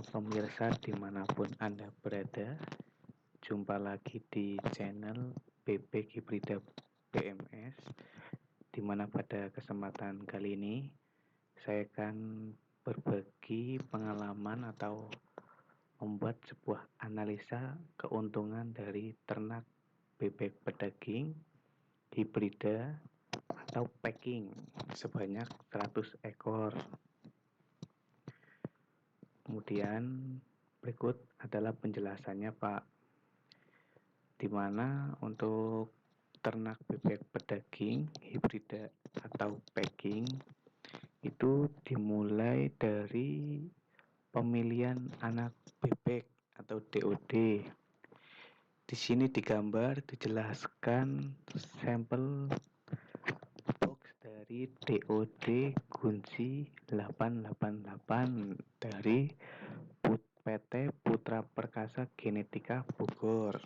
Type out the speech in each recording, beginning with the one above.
pemirsa dimanapun Anda berada. Jumpa lagi di channel Bebek Hibrida BMS, dimana pada kesempatan kali ini saya akan berbagi pengalaman atau membuat sebuah analisa keuntungan dari ternak bebek pedaging hibrida atau packing sebanyak 100 ekor. Kemudian berikut adalah penjelasannya, Pak, di mana untuk ternak bebek pedaging hibrida atau packing itu dimulai dari pemilihan anak bebek atau DOD. Di sini digambar dijelaskan sampel box dari DOD Gunsi 888 dari PT Putra Perkasa Genetika Bogor.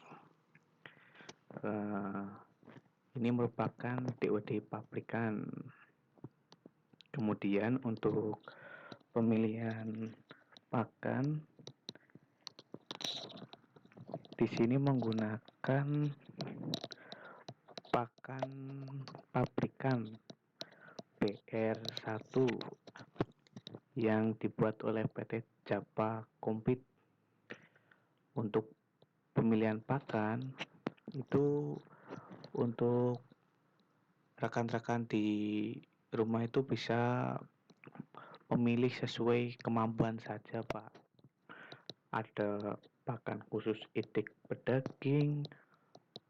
Ini merupakan DOD pabrikan. Kemudian untuk pemilihan pakan di sini menggunakan pakan pabrikan BR1 yang dibuat oleh PT Japa Kompit. Untuk pemilihan pakan itu untuk rekan-rekan di rumah itu bisa memilih sesuai kemampuan saja, Pak. Ada pakan khusus itik pedaging,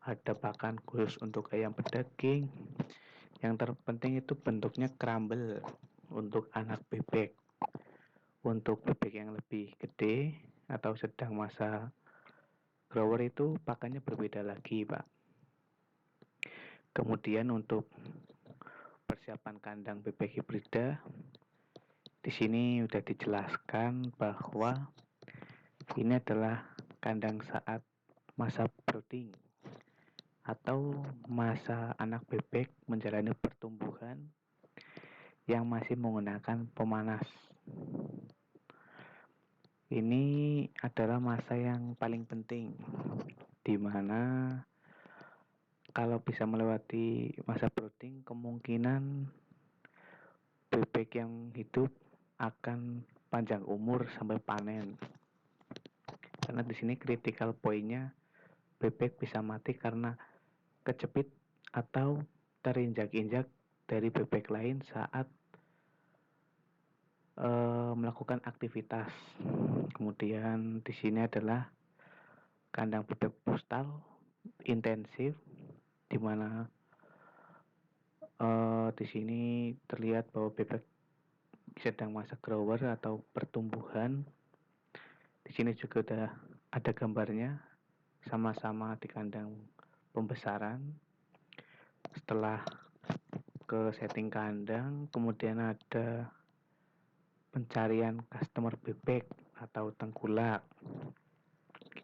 ada pakan khusus untuk ayam pedaging. Yang terpenting itu bentuknya crumble untuk anak bebek. Untuk bebek yang lebih gede atau sedang masa grower itu pakannya berbeda lagi, Pak. Kemudian untuk persiapan kandang bebek hibrida, di sini sudah dijelaskan bahwa ini adalah kandang saat masa brooding atau masa anak bebek menjalani pertumbuhan yang masih menggunakan pemanas. Ini adalah masa yang paling penting, di mana kalau bisa melewati masa brooding, kemungkinan bebek yang hidup akan panjang umur sampai panen. Karena di sini critical point-nya bebek bisa mati karena kejepit atau terinjak-injak dari bebek lain saat melakukan aktivitas. Kemudian di sini adalah kandang bebek postal intensif, di mana di sini terlihat bahwa bebek sedang masa grower atau pertumbuhan. Di sini juga udah ada gambarnya, sama-sama di kandang pembesaran. Setelah ke setting kandang, kemudian ada pencarian customer bebek atau tengkulak.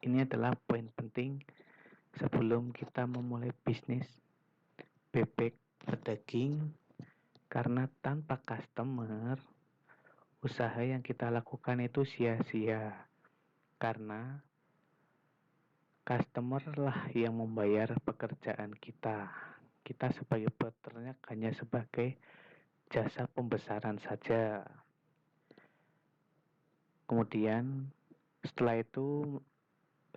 Ini adalah poin penting sebelum kita memulai bisnis bebek pedaging, karena tanpa customer, usaha yang kita lakukan itu sia-sia. Karena customer lah yang membayar pekerjaan kita. Kita sebagai peternak hanya sebagai jasa pembesaran saja. Kemudian setelah itu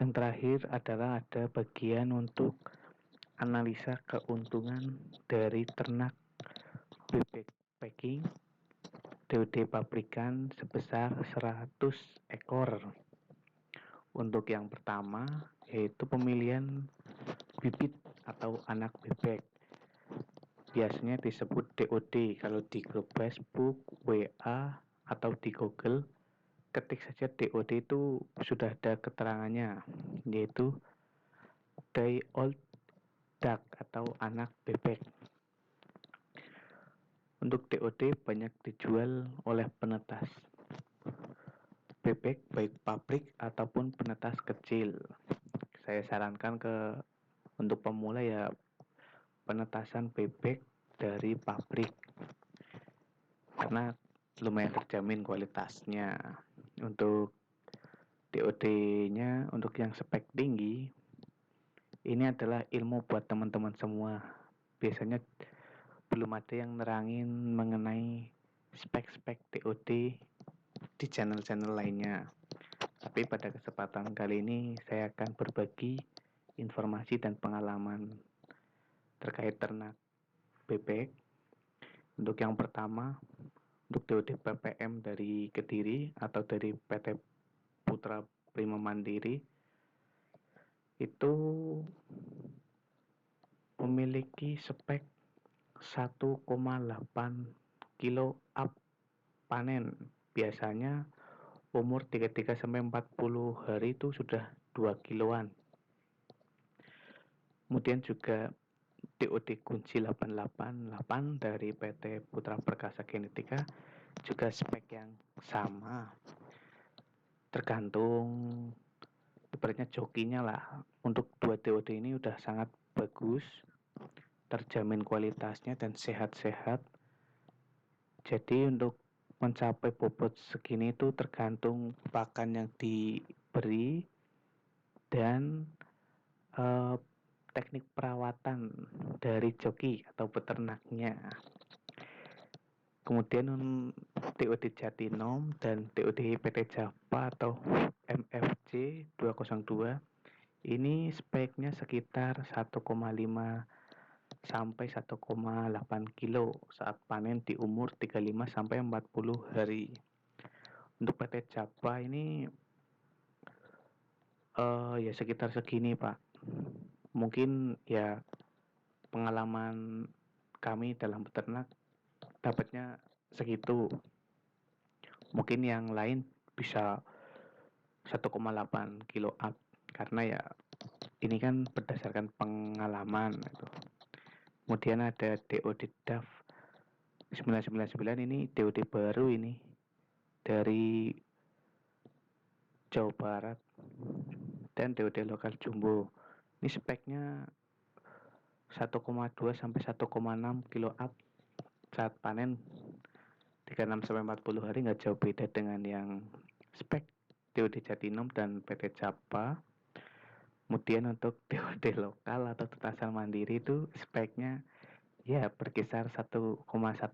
yang terakhir adalah ada bagian untuk analisa keuntungan dari ternak bebek packing DOD pabrikan sebesar 100 ekor. Untuk yang pertama yaitu pemilihan bibit atau anak bebek. Biasanya disebut DOD kalau di grup Facebook, WA, atau di Google. Ketik saja DOD itu sudah ada keterangannya, yaitu day old duck atau anak bebek. Untuk DOD banyak dijual oleh penetas bebek baik pabrik ataupun penetas kecil. Saya sarankan untuk pemula ya penetasan bebek dari pabrik karena lumayan terjamin kualitasnya. Untuk DOD-nya untuk yang spek tinggi, ini adalah ilmu buat teman-teman semua. Biasanya belum ada yang nerangin mengenai spek-spek DOD di channel-channel lainnya. Tapi pada kesempatan kali ini saya akan berbagi informasi dan pengalaman terkait ternak bebek. Untuk yang pertama, untuk DOD PPM dari Kediri atau dari PT Putra Prima Mandiri itu memiliki spek 1,8 kilo up panen. Biasanya umur 33 sampai 40 hari itu sudah 2 kiloan. Kemudian juga DOD Kunci 888 dari PT Putra Perkasa Genetika juga spek yang sama. Tergantung ibaratnya jokinya lah. Untuk dua DOD ini udah sangat bagus, terjamin kualitasnya dan sehat-sehat. Jadi untuk mencapai bobot segini itu tergantung pakan yang diberi dan teknik perawatan dari joki atau peternaknya. Kemudian DOD Jatinom dan DOD PT Japa atau MFC 202 ini speknya sekitar 1,5 sampai 1,8 kilo saat panen di umur 35 sampai 40 hari. Untuk PT Japa ini ya sekitar segini, Pak. Mungkin ya pengalaman kami dalam peternak dapatnya segitu. Mungkin yang lain bisa 1,8 kilo up karena ya ini kan berdasarkan pengalaman gitu. Kemudian ada DOD DAF 999 ini DOD baru ini dari Jawa Barat dan DOD lokal jumbo. Ini speknya 1,2 sampai 1,6 kilo up saat panen 36 sampai 40 hari, nggak jauh beda dengan yang spek DOD Jatinom dan PT Japa. Kemudian untuk DOD lokal atau tetasan mandiri itu speknya ya berkisar 1,1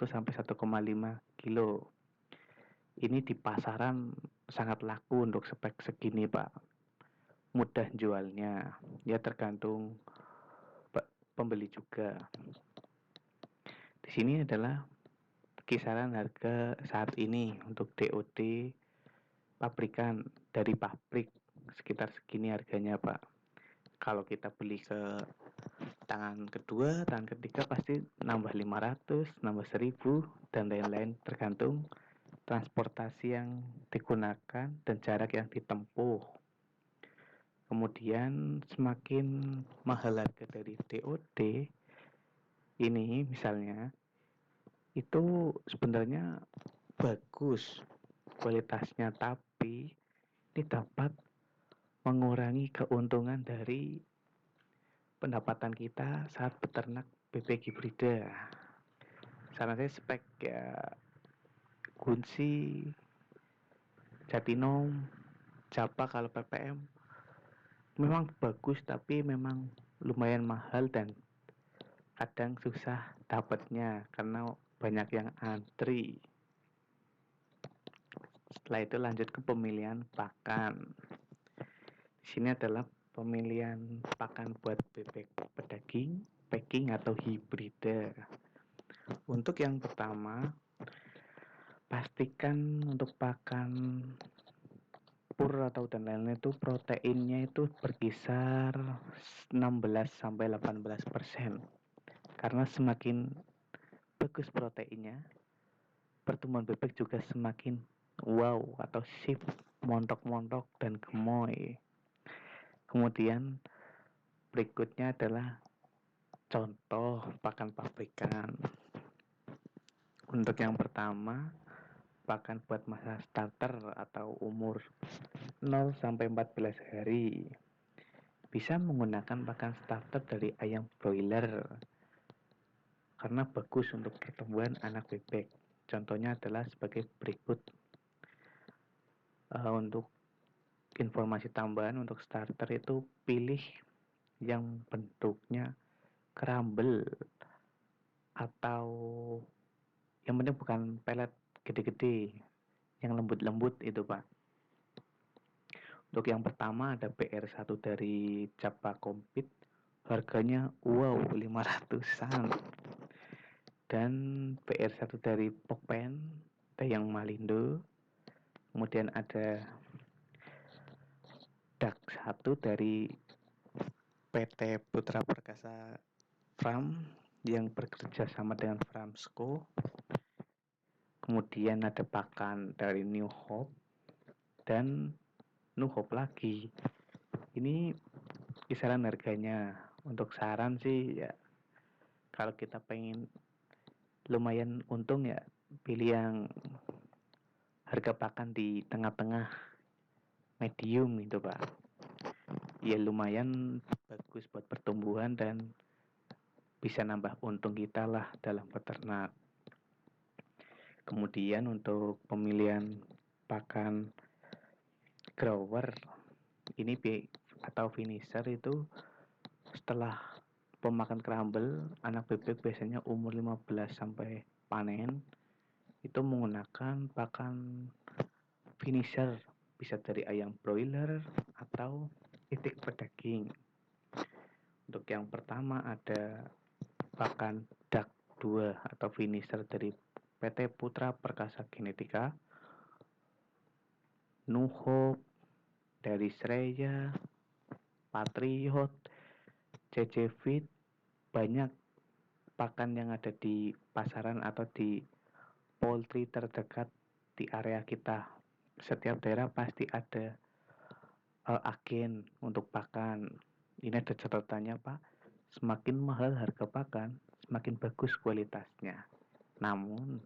sampai 1,5 kilo. Ini di pasaran sangat laku untuk spek segini, Pak. Mudah jualnya. Ya tergantung pembeli juga. Di sini adalah kisaran harga saat ini untuk DOD pabrikan dari pabrik sekitar segini harganya, Pak. Kalau kita beli ke tangan kedua, tangan ketiga pasti nambah 500, nambah 1000 dan lain-lain tergantung transportasi yang digunakan dan jarak yang ditempuh. Kemudian semakin mahal harga dari DOD ini misalnya itu sebenarnya bagus kualitasnya, tapi ini dapat mengurangi keuntungan dari pendapatan kita saat peternak bebek hibrida. Saran saya spek ya Kunci, Jatinom, Japa kalau PPM memang bagus tapi memang lumayan mahal dan kadang susah dapatnya karena banyak yang antri. Setelah itu lanjut ke pemilihan pakan. Di sini adalah pemilihan pakan buat bebek pedaging, packing atau hibrida. Untuk yang pertama, pastikan untuk pakan pur atau dan lain-lain itu proteinnya itu berkisar 16 sampai 18%. Karena semakin bagus proteinnya, pertumbuhan bebek juga semakin wow atau shift, montok-montok dan gemoy. Kemudian berikutnya adalah contoh pakan pabrikan. Untuk yang pertama, pakan buat masa starter atau umur 0 sampai 14 hari. Bisa menggunakan pakan starter dari ayam broiler karena bagus untuk pertumbuhan anak bebek. Contohnya adalah sebagai berikut. Untuk informasi tambahan untuk starter itu pilih yang bentuknya crumble atau yang penting bukan pelet gede-gede, yang lembut-lembut itu Pak. Untuk yang pertama ada PR1 dari Japa Compete, harganya wow 500-an. Dan PR1 dari Pokpen, Dayang Malindo. Kemudian ada DAK1 dari PT Putra Perkasa Fram yang bekerja sama dengan Framsco. Kemudian ada pakan dari New Hope dan New Hope lagi. Ini kisaran harganya. Untuk saran sih ya, kalau kita pengen lumayan untung ya pilih yang harga pakan di tengah-tengah medium gitu Pak. Ya lumayan bagus buat pertumbuhan dan bisa nambah untung kita lah dalam peternak. Kemudian untuk pemilihan pakan grower ini atau finisher itu setelah pemakan crumble, anak bebek biasanya umur 15 sampai panen itu menggunakan pakan finisher, bisa dari ayam broiler atau itik pedaging. Untuk yang pertama ada pakan DAK 2 atau finisher dari PT Putra Perkasa Genetika, New Hope dari Sreya, Patriot, CC Fit, banyak pakan yang ada di pasaran atau di poultry terdekat di area kita. Setiap daerah pasti ada agen untuk pakan. Ini ada catatannya Pak, semakin mahal harga pakan, semakin bagus kualitasnya. Namun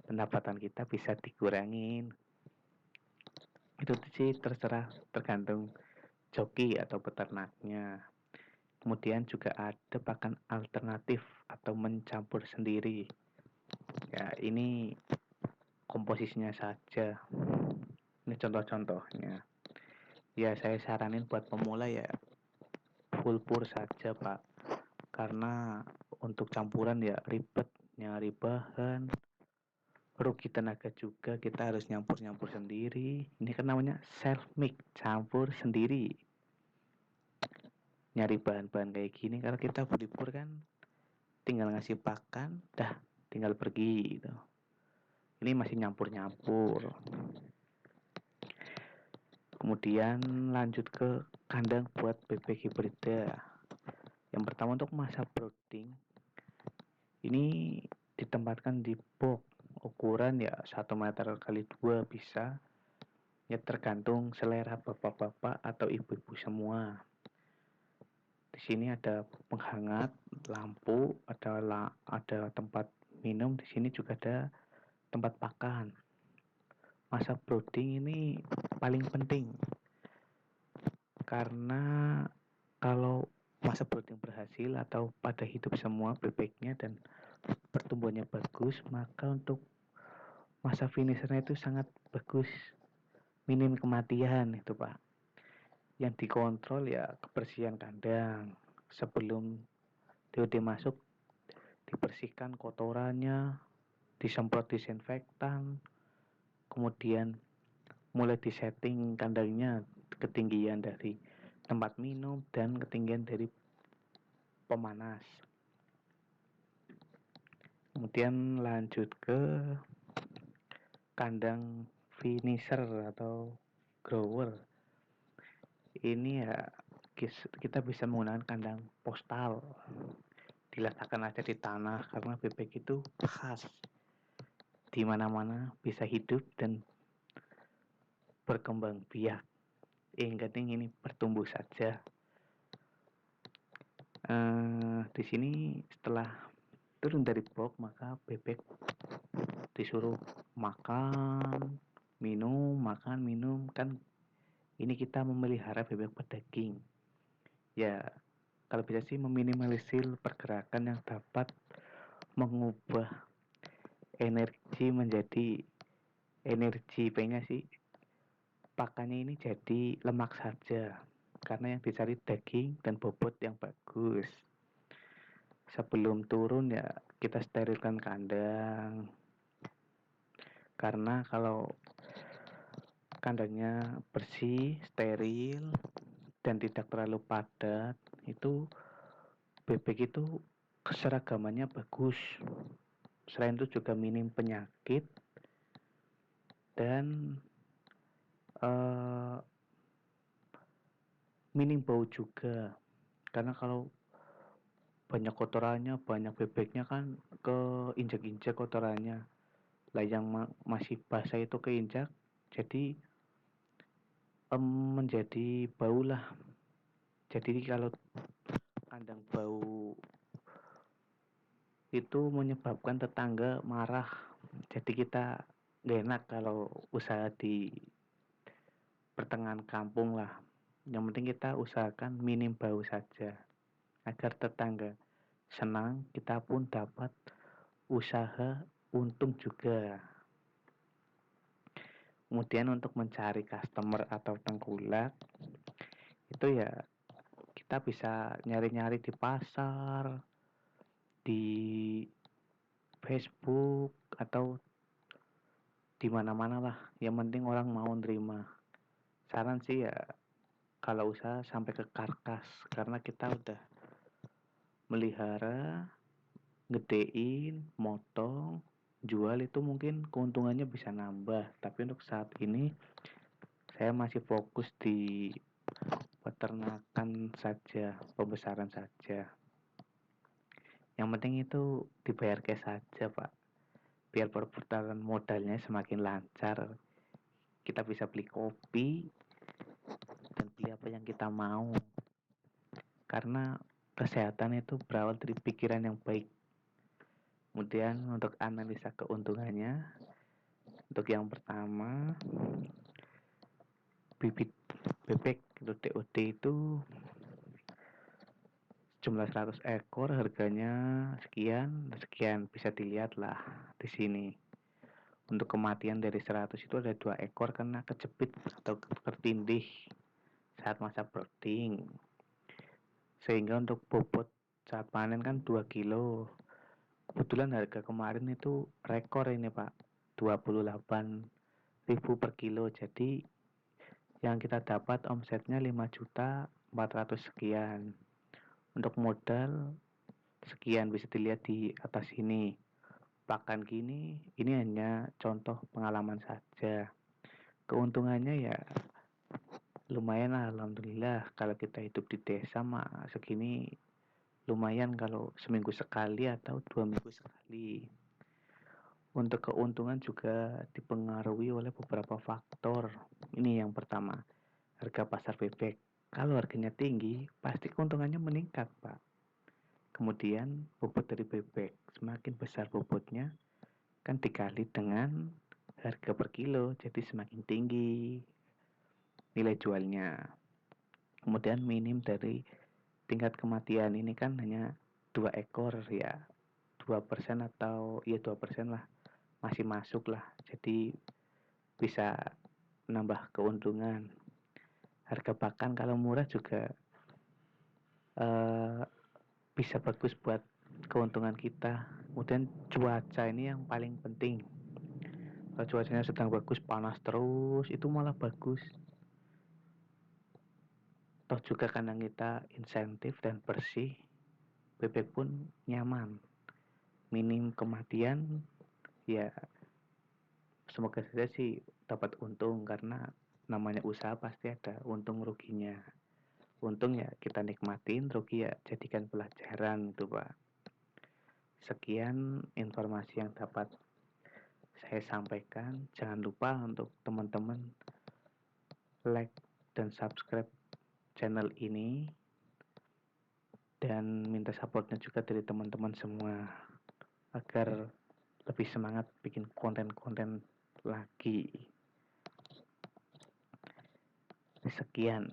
pendapatan kita bisa dikurangin. Itu sih terserah, tergantung joki atau peternaknya. Kemudian juga ada pakan alternatif atau mencampur sendiri. Ya, ini komposisinya saja. Ini contoh-contohnya. Ya, saya saranin buat pemula ya full pur saja, Pak. Karena untuk campuran ya ribet, nyari bahan, rugi tenaga juga, kita harus nyampur-nyampur sendiri. Ini kan namanya self mix, campur sendiri. Nyari bahan-bahan kayak gini kalau kita full pur kan tinggal ngasih pakan, dah tinggal pergi gitu. Ini masih nyampur-nyampur. Kemudian lanjut ke kandang buat bebek hibrida. Yang pertama untuk masa brooding, ini ditempatkan di box ukuran ya 1 meter kali 2 bisa. Ya tergantung selera bapak-bapak atau ibu-ibu semua. Di sini ada penghangat, lampu, ada tempat minum, di sini juga ada tempat pakan. Masa brooding ini paling penting karena kalau masa brooding berhasil atau pada hidup semua bebeknya dan pertumbuhannya bagus, maka untuk masa finishernya itu sangat bagus, minim kematian itu Pak. Yang dikontrol ya kebersihan kandang, sebelum DOD masuk dibersihkan kotorannya, disemprot disinfektan, kemudian mulai disetting kandangnya ketinggian dari tempat minum dan ketinggian dari pemanas. Kemudian lanjut ke kandang finisher atau grower. Ini ya kita bisa menggunakan kandang postal, diletakkan aja di tanah karena bebek itu khas di mana-mana bisa hidup dan berkembang biak. Yang penting ini bertumbuh saja. Di sini setelah turun dari box maka bebek disuruh makan, minum kan. Ini kita memelihara bebek pedaging. Ya, kalau bisa sih meminimalisir pergerakan yang dapat mengubah energi menjadi energi pengen sih pakannya ini jadi lemak saja, karena yang dicari daging dan bobot yang bagus. Sebelum turun ya kita sterilkan kandang, karena kalau kandangnya bersih, steril, dan tidak terlalu padat, itu bebek itu keseragamannya bagus. Selain itu juga minim penyakit dan minim bau juga. Karena kalau banyak kotorannya, banyak bebeknya kan keinjak-injak kotorannya. Lah yang masih basah itu keinjak, jadi menjadi bau lah. Jadi kalau kandang bau itu menyebabkan tetangga marah. Jadi kita gak enak kalau usaha di pertengahan kampung lah. Yang penting kita usahakan minim bau saja, agar tetangga senang, kita pun dapat usaha untung juga. Kemudian untuk mencari customer atau tengkulak, itu ya kita bisa nyari-nyari di pasar, di Facebook, atau di mana-mana lah. Yang penting orang mau nerima. Saran sih ya kalau usaha sampai ke karkas, karena kita udah melihara, gedein, motong, jual, itu mungkin keuntungannya bisa nambah. Tapi untuk saat ini saya masih fokus di peternakan saja, pembesaran saja. Yang penting itu dibayar cash saja, Pak. Biar perputaran modalnya semakin lancar. Kita bisa beli kopi dan beli apa yang kita mau. Karena kesehatan itu berawal dari pikiran yang baik. Kemudian untuk analisa keuntungannya, untuk yang pertama, bibit bebek atau TOD itu jumlah 100 ekor, harganya sekian, sekian, bisa dilihat lah di sini. Untuk kematian dari 100 itu ada 2 ekor karena kejepit atau tertindih saat masa breeding. Sehingga untuk bobot saat panen kan 2 kilo. Kebetulan harga kemarin itu rekor ini Pak, 28.000 per kilo. Jadi yang kita dapat omsetnya 5.400.000 sekian. Untuk modal sekian, bisa dilihat di atas ini. Pakan gini, ini hanya contoh pengalaman saja. Keuntungannya ya lumayan lah, alhamdulillah. Kalau kita hidup di desa mah segini lumayan kalau seminggu sekali atau 2 minggu sekali. Untuk keuntungan juga dipengaruhi oleh beberapa faktor. Ini yang pertama, harga pasar bebek. Kalau harganya tinggi, pasti keuntungannya meningkat, Pak. Kemudian bobot dari bebek, semakin besar bobotnya kan dikali dengan harga per kilo, jadi semakin tinggi nilai jualnya. Kemudian minim dari tingkat kematian, ini kan hanya 2 ekor ya, 2% atau ya 2% lah, masih masuk lah, jadi bisa nambah keuntungan. Harga pakan kalau murah juga bisa bagus buat keuntungan kita. Kemudian cuaca ini yang paling penting. Kalau cuacanya sedang bagus, panas terus, itu malah bagus. Toh juga kandang kita insentif dan bersih, bebek pun nyaman, minim kematian. Ya semoga saja sih dapat untung, karena namanya usaha pasti ada untung ruginya. Untung ya kita nikmatin, rugi ya jadikan pelajaran tuh Pak. Sekian informasi yang dapat saya sampaikan. Jangan lupa untuk teman-teman like dan subscribe channel ini, dan minta supportnya juga dari teman-teman semua agar lebih semangat bikin konten-konten lagi. Sekian.